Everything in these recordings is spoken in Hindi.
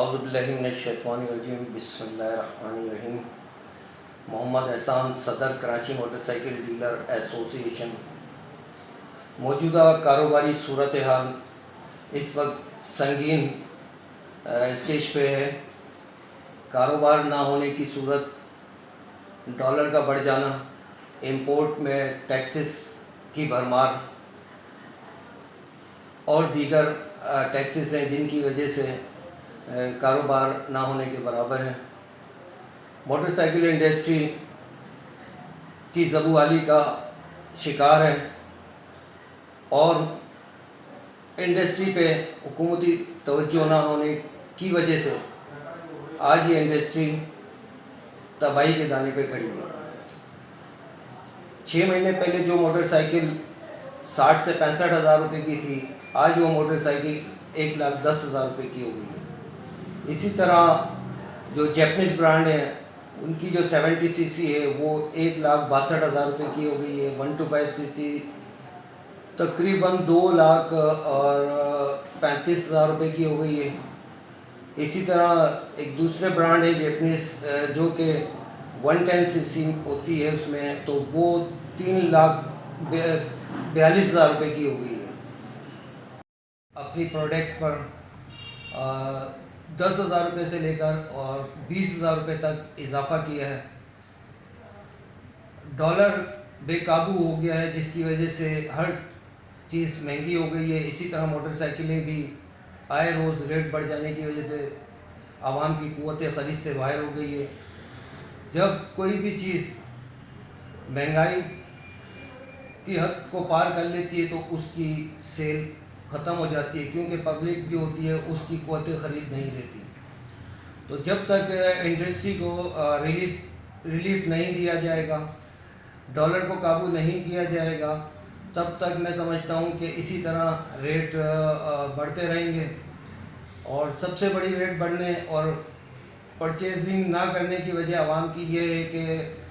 औज़ुबिल्लाहिमिनश्शैतानिर्रजीम बिस्मिल्लाहिर्रहमानिर्रहीम। मोहम्मद एहसान, सदर कराची मोटरसाइकिल डीलर एसोसिएशन। मौजूदा कारोबारी सूरत हाल इस वक्त संगीन स्टेज पे है। कारोबार ना होने की सूरत, डॉलर का बढ़ जाना, इंपोर्ट में टैक्सेस की भरमार और दीगर टैक्सेस हैं जिनकी वजह से कारोबार ना होने के बराबर है। मोटरसाइकिल इंडस्ट्री की ज़बूहाली का शिकार है और इंडस्ट्री पे हुकूमती तवज्जो ना होने की वजह से आज ये इंडस्ट्री तबाही के दाने पे खड़ी है। 6 महीने पहले जो मोटरसाइकिल 60 से 65 हज़ार रुपये की थी, आज वो मोटरसाइकिल 1,10,000 रुपये की हो गई है। इसी तरह जो जैपनीज़ ब्रांड है उनकी जो 70 सीसी है वो 1,62,000 रुपये की हो गई है। 125 सीसी तकरीबन 2,35,000 रुपये की हो गई है। इसी तरह एक दूसरे ब्रांड है जैपनीज़ जो कि 110 सीसी होती है उसमें, तो वो 3,42,000 रुपये की हो गई है। अपनी प्रोडक्ट पर 10,000 रुपये से लेकर और 20,000 रुपये तक इजाफ़ा किया है। डॉलर बेकाबू हो गया है जिसकी वजह से हर चीज़ महंगी हो गई है। इसी तरह मोटरसाइकिलें भी आए रोज़ रेट बढ़ जाने की वजह से आवाम की क़ुव्वत ख़रीद से बाहर हो गई है। जब कोई भी चीज़ महंगाई की हद को पार कर लेती है तो उसकी सेल ख़त्म हो जाती है, क्योंकि पब्लिक जो होती है उसकी क़ुव्वत ख़रीद नहीं रहती। तो जब तक इंडस्ट्री को रिलीफ नहीं दिया जाएगा, डॉलर को काबू नहीं किया जाएगा, तब तक मैं समझता हूँ कि इसी तरह रेट बढ़ते रहेंगे। और सबसे बड़ी रेट बढ़ने और परचेजिंग ना करने की वजह आवाम की ये है कि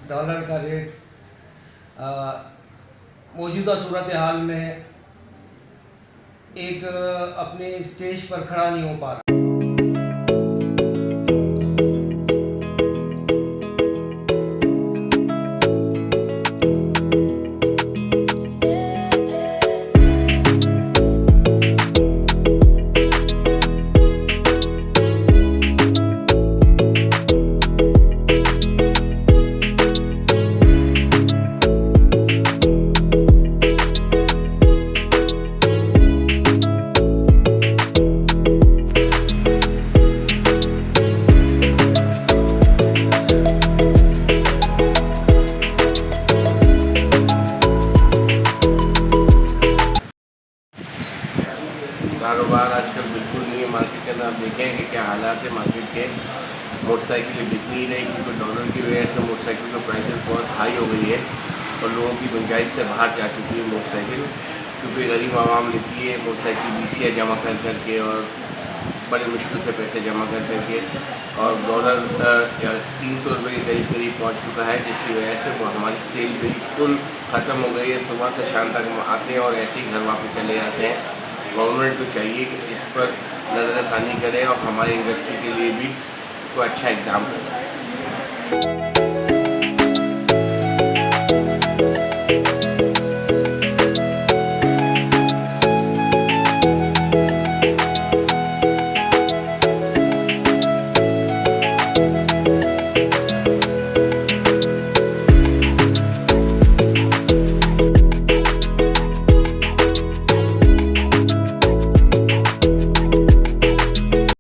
डॉलर का रेट मौजूदा सूरत हाल में एक अपने स्टेज पर खड़ा नहीं हो पा रहा। कारोबार आजकल बिल्कुल नहीं है मार्केट के अंदर। आप देखें कि क्या हालात है मार्केट के। मोटरसाइकिलें बिक नहीं रही क्योंकि डॉलर की वजह से मोटरसाइकिल की प्राइसेस बहुत हाई हो गई है और लोगों की गुंजाइश से बाहर जा चुकी है मोटरसाइकिल। क्योंकि गरीब आवाम लेती है मोटरसाइकिल BCA जमा कर करके और बड़ी मुश्किल से पैसे जमा कर करके, और डॉलर 300 रुपये के करीब पहुँच चुका है, जिसकी वजह से वो हमारी सेल बिल्कुल ख़त्म हो गई है। सुबह से शाम तक हम आते हैं और ऐसे ही घर वापस चले जाते हैं। गवर्नमेंट को चाहिए कि इस पर नज़रसानी करे और हमारी इंडस्ट्री के लिए भी कोई अच्छा इक़दाम करे।